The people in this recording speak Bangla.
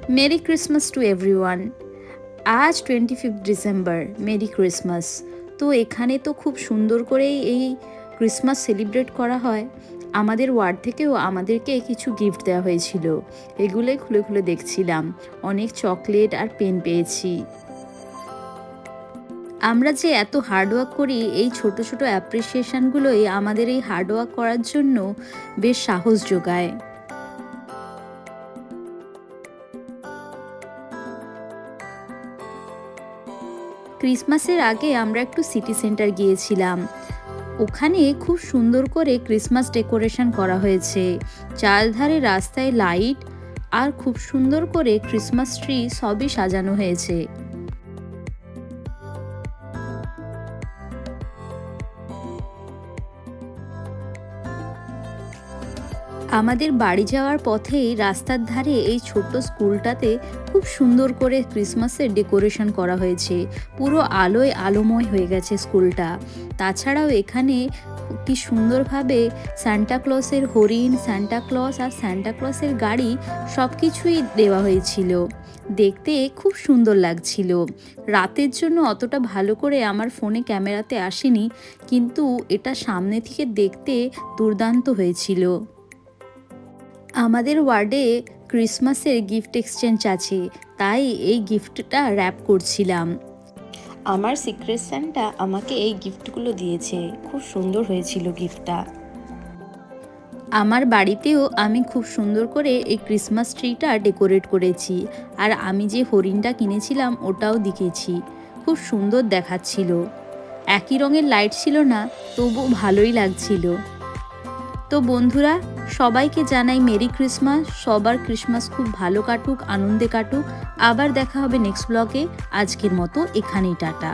Merry Christmas to everyone. আজ 25 ডিসেম্বর, মেরি ক্রিসমাস। তো এখানে তো খুব সুন্দর করেই এই ক্রিসমাস সেলিব্রেট করা হয়। আমাদের ওয়ার্ড থেকেও আমাদেরকে কিছু গিফট দেওয়া হয়েছিল, এগুলোই খুলে খুলে দেখছিলাম। অনেক চকলেট আর পেন পেয়েছি। আমরা যে এত হার্ডওয়ার্ক করি, এই ছোট ছোট অ্যাপ্রিসিয়েশনগুলোই আমাদের এই হার্ডওয়ার্ক করার জন্য বেশ সাহস যোগায়। ক্রিসমাসের আগে আমরা একটু সিটি সেন্টার গিয়েছিলাম। ওখানে খুব সুন্দর করে ক্রিসমাস ডেকোরেশন করা হয়েছে। চারধারে রাস্তায় লাইট আর খুব সুন্দর করে ক্রিসমাস ট্রি সবই সাজানো হয়েছে। আমাদের বাড়ি যাওয়ার পথেই রাস্তার ধারে এই ছোট্ট স্কুলটাতে খুব সুন্দর করে ক্রিসমাসের ডেকোরেশন করা হয়েছে। পুরো আলোয় আলোময় হয়ে গেছে স্কুলটা। তাছাড়াও এখানে কি সুন্দরভাবে সান্টা ক্লসের হরিণ, সান্টা ক্লস আর সান্টা ক্লসের গাড়ি সব কিছুই দেওয়া হয়েছিল। দেখতে খুব সুন্দর লাগছিল। রাতের জন্য অতটা ভালো করে আমার ফোনে ক্যামেরাতে আসেনি, কিন্তু এটা সামনে থেকে দেখতে দুর্দান্ত হয়েছিল। আমাদের ওয়ার্ডে ক্রিসমাসের গিফট এক্সচেঞ্জ আছে, তাই এই গিফটটা র্যাপ করছিলাম। আমার সিক্রেট সান্টা আমাকে এই গিফটগুলো দিয়েছে, খুব সুন্দর হয়েছিল গিফটটা। আমার বাড়িতেও আমি খুব সুন্দর করে এই ক্রিসমাস ট্রিটা ডেকোরেট করেছি, আর আমি যে হরিণটা কিনেছিলাম ওটাও দিকেছি। খুব সুন্দর দেখাচ্ছিল। একই রঙের লাইট ছিল না, তবু ভালোই লাগছিল। তো বন্ধুরা, সবাইকে জানাই মেরি ক্রিসমাস। সবার ক্রিসমাস খুব ভালো কাটুক, আনন্দে কাটুক। আবার দেখা হবে নেক্সট ব্লগে। আজকের মতো এখানেই টাটা।